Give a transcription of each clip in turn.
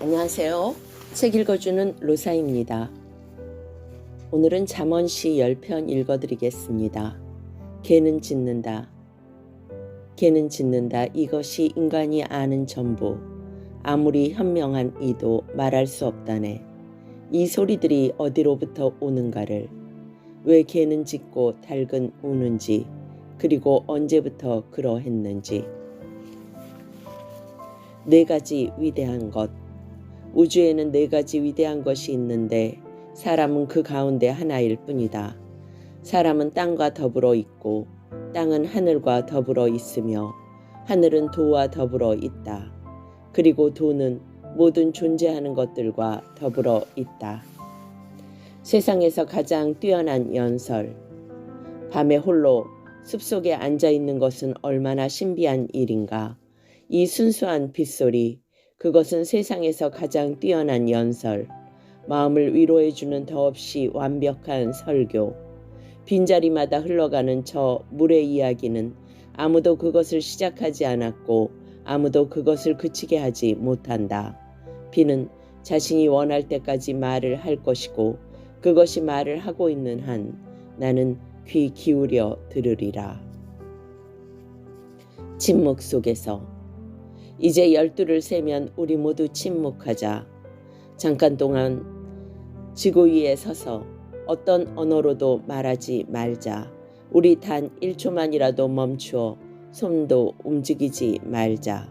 안녕하세요. 책 읽어주는 로사입니다. 오늘은 잠언시 10편 읽어드리겠습니다. 개는 짖는다. 개는 짖는다. 이것이 인간이 아는 전부. 아무리 현명한 이도 말할 수 없다네. 이 소리들이 어디로부터 오는가를. 왜 개는 짖고 닭은 우는지, 그리고 언제부터 그러했는지. 4가지 위대한 것. 우주에는 4가지 위대한 것이 있는데 사람은 그 가운데 하나일 뿐이다. 사람은 땅과 더불어 있고 땅은 하늘과 더불어 있으며 하늘은 도와 더불어 있다. 그리고 도는 모든 존재하는 것들과 더불어 있다. 세상에서 가장 뛰어난 연설. 밤에 홀로 숲속에 앉아 있는 것은 얼마나 신비한 일인가. 이 순수한 빗소리, 그것은 세상에서 가장 뛰어난 연설, 마음을 위로해주는 더없이 완벽한 설교. 빈자리마다 흘러가는 저 물의 이야기는 아무도 그것을 시작하지 않았고 아무도 그것을 그치게 하지 못한다. 비는 자신이 원할 때까지 말을 할 것이고 그것이 말을 하고 있는 한 나는 귀 기울여 들으리라. 침묵 속에서 이제 12를 세면 우리 모두 침묵하자. 잠깐 동안 지구 위에 서서 어떤 언어로도 말하지 말자. 우리 단 1초만이라도 멈추어 손도 움직이지 말자.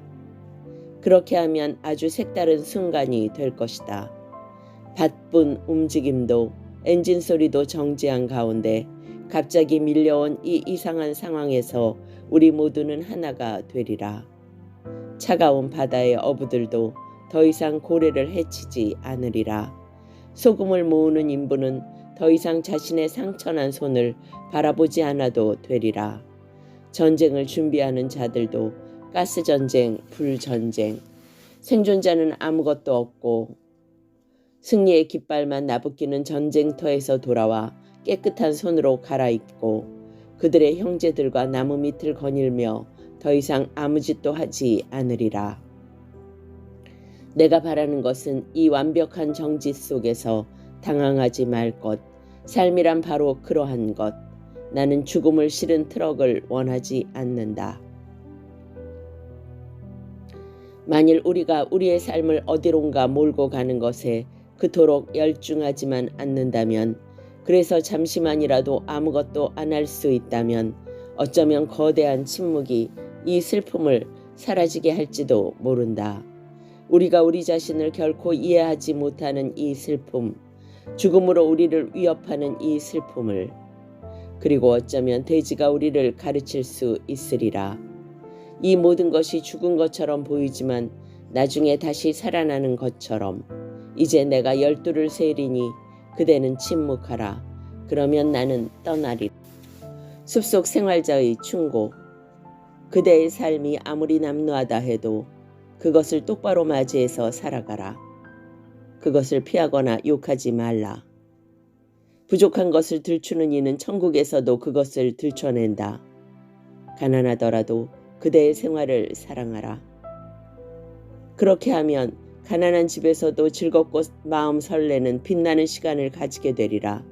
그렇게 하면 아주 색다른 순간이 될 것이다. 바쁜 움직임도 엔진 소리도 정지한 가운데 갑자기 밀려온 이 이상한 상황에서 우리 모두는 하나가 되리라. 차가운 바다의 어부들도 더 이상 고래를 해치지 않으리라. 소금을 모으는 인부는 더 이상 자신의 상처난 손을 바라보지 않아도 되리라. 전쟁을 준비하는 자들도 가스전쟁, 불전쟁, 생존자는 아무것도 없고 승리의 깃발만 나부끼는 전쟁터에서 돌아와 깨끗한 손으로 갈아입고 그들의 형제들과 나무 밑을 거닐며 더 이상 아무 짓도 하지 않으리라. 내가 바라는 것은 이 완벽한 정지 속에서 당황하지 말 것. 삶이란 바로 그러한 것. 나는 죽음을 실은 트럭을 원하지 않는다. 만일 우리가 우리의 삶을 어디론가 몰고 가는 것에 그토록 열중하지만 않는다면, 그래서 잠시만이라도 아무것도 안 할 수 있다면 어쩌면 거대한 침묵이 이 슬픔을 사라지게 할지도 모른다. 우리가 우리 자신을 결코 이해하지 못하는 이 슬픔, 죽음으로 우리를 위협하는 이 슬픔을, 그리고 어쩌면 돼지가 우리를 가르칠 수 있으리라. 이 모든 것이 죽은 것처럼 보이지만 나중에 다시 살아나는 것처럼. 이제 내가 12를 세리니 그대는 침묵하라. 그러면 나는 떠나리라. 숲속 생활자의 충고. 그대의 삶이 아무리 남루하다 해도 그것을 똑바로 맞이해서 살아가라. 그것을 피하거나 욕하지 말라. 부족한 것을 들추는 이는 천국에서도 그것을 들춰낸다. 가난하더라도 그대의 생활을 사랑하라. 그렇게 하면 가난한 집에서도 즐겁고 마음 설레는 빛나는 시간을 가지게 되리라.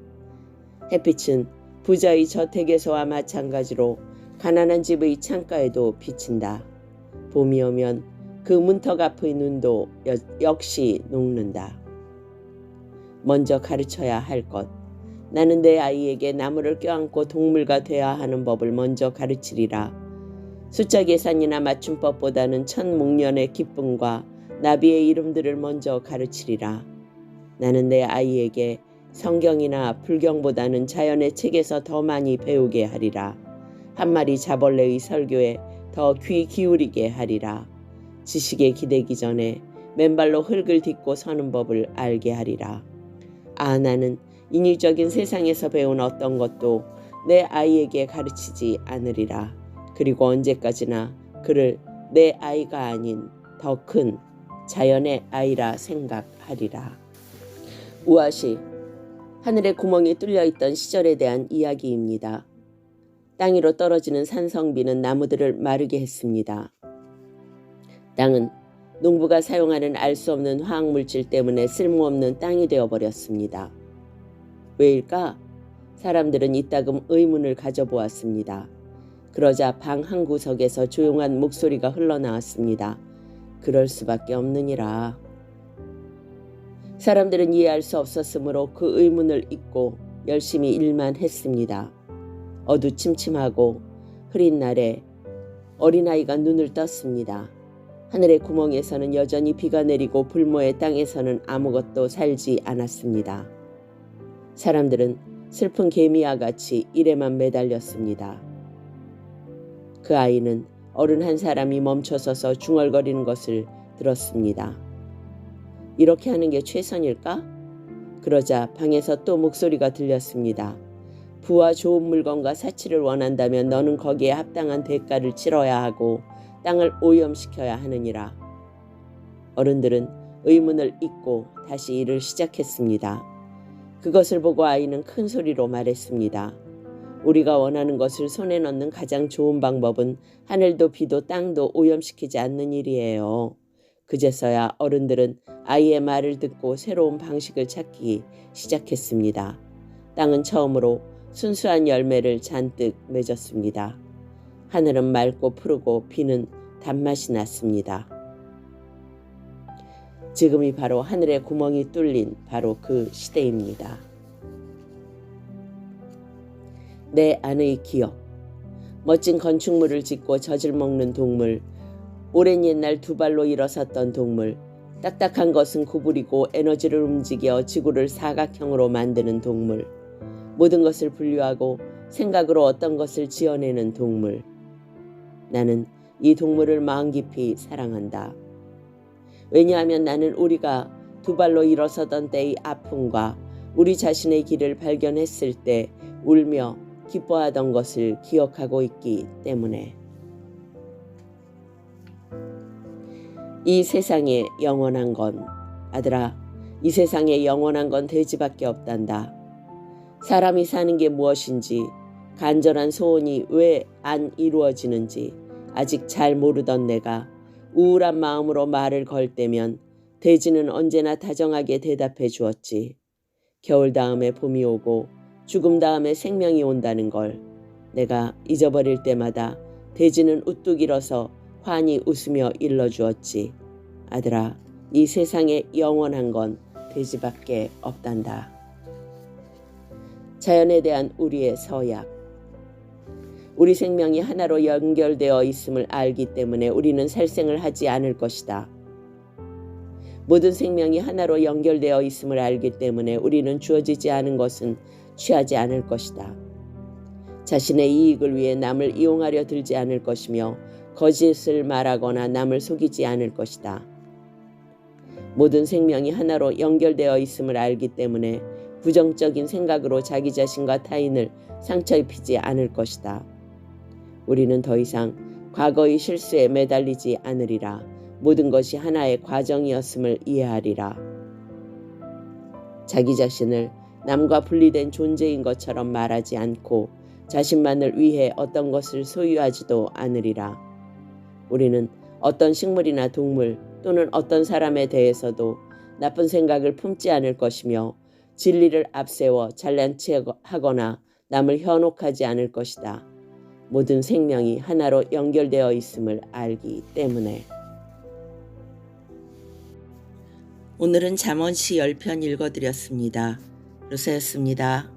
햇빛은 부자의 저택에서와 마찬가지로 가난한 집의 창가에도 비친다. 봄이 오면 그 문턱 앞의 눈도 역시 녹는다. 먼저 가르쳐야 할 것. 나는 내 아이에게 나무를 껴안고 동물가 되어야 하는 법을 먼저 가르치리라. 숫자 계산이나 맞춤법보다는 천목련의 기쁨과 나비의 이름들을 먼저 가르치리라. 나는 내 아이에게 성경이나 불경보다는 자연의 책에서 더 많이 배우게 하리라. 한 마리 자벌레의 설교에 더 귀 기울이게 하리라. 지식에 기대기 전에 맨발로 흙을 딛고 서는 법을 알게 하리라. 아, 나는 인위적인 세상에서 배운 어떤 것도 내 아이에게 가르치지 않으리라. 그리고 언제까지나 그를 내 아이가 아닌 더 큰 자연의 아이라 생각하리라. 우아시, 하늘에 구멍이 뚫려있던 시절에 대한 이야기입니다. 땅 위로 떨어지는 산성비는 나무들을 마르게 했습니다. 땅은 농부가 사용하는 알 수 없는 화학물질 때문에 쓸모없는 땅이 되어버렸습니다. 왜일까? 사람들은 이따금 의문을 가져보았습니다. 그러자 방 한 구석에서 조용한 목소리가 흘러나왔습니다. 그럴 수밖에 없느니라. 사람들은 이해할 수 없었으므로 그 의문을 잊고 열심히 일만 했습니다. 어두침침하고 흐린 날에 어린아이가 눈을 떴습니다. 하늘의 구멍에서는 여전히 비가 내리고 불모의 땅에서는 아무것도 살지 않았습니다. 사람들은 슬픈 개미와 같이 일에만 매달렸습니다. 그 아이는 어른 한 사람이 멈춰서서 중얼거리는 것을 들었습니다. 이렇게 하는 게 최선일까? 그러자 방에서 또 목소리가 들렸습니다. 부와 좋은 물건과 사치를 원한다면 너는 거기에 합당한 대가를 치러야 하고 땅을 오염시켜야 하느니라. 어른들은 의문을 잊고 다시 일을 시작했습니다. 그것을 보고 아이는 큰 소리로 말했습니다. 우리가 원하는 것을 손에 넣는 가장 좋은 방법은 하늘도 비도 땅도 오염시키지 않는 일이에요. 그제서야 어른들은 아이의 말을 듣고 새로운 방식을 찾기 시작했습니다. 땅은 처음으로 순수한 열매를 잔뜩 맺었습니다. 하늘은 맑고 푸르고 비는 단맛이 났습니다. 지금이 바로 하늘의 구멍이 뚫린 바로 그 시대입니다. 내 안의 기억, 멋진 건축물을 짓고 젖을 먹는 동물, 오랜 옛날 두 발로 일어섰던 동물, 딱딱한 것은 구부리고 에너지를 움직여 지구를 사각형으로 만드는 동물, 모든 것을 분류하고 생각으로 어떤 것을 지어내는 동물. 나는 이 동물을 마음 깊이 사랑한다. 왜냐하면 나는 우리가 두 발로 일어서던 때의 아픔과 우리 자신의 길을 발견했을 때 울며 기뻐하던 것을 기억하고 있기 때문에. 이 세상에 영원한 건, 아들아, 이 세상에 영원한 건 돼지밖에 없단다. 사람이 사는 게 무엇인지, 간절한 소원이 왜 안 이루어지는지 아직 잘 모르던 내가 우울한 마음으로 말을 걸 때면 돼지는 언제나 다정하게 대답해 주었지. 겨울 다음에 봄이 오고 죽음 다음에 생명이 온다는 걸 내가 잊어버릴 때마다 돼지는 우뚝 일어서 환히 웃으며 일러주었지. 아들아, 이 세상에 영원한 건 돼지밖에 없단다. 자연에 대한 우리의 서약. 우리 생명이 하나로 연결되어 있음을 알기 때문에 우리는 살생을 하지 않을 것이다. 모든 생명이 하나로 연결되어 있음을 알기 때문에 우리는 주어지지 않은 것은 취하지 않을 것이다. 자신의 이익을 위해 남을 이용하려 들지 않을 것이며 거짓을 말하거나 남을 속이지 않을 것이다. 모든 생명이 하나로 연결되어 있음을 알기 때문에 부정적인 생각으로 자기 자신과 타인을 상처 입히지 않을 것이다. 우리는 더 이상 과거의 실수에 매달리지 않으리라. 모든 것이 하나의 과정이었음을 이해하리라. 자기 자신을 남과 분리된 존재인 것처럼 말하지 않고 자신만을 위해 어떤 것을 소유하지도 않으리라. 우리는 어떤 식물이나 동물 또는 어떤 사람에 대해서도 나쁜 생각을 품지 않을 것이며 진리를 앞세워 잘난 체하거나 남을 현혹하지 않을 것이다. 모든 생명이 하나로 연결되어 있음을 알기 때문에. 오늘은 잠언시 10편 읽어드렸습니다. 루사였습니다.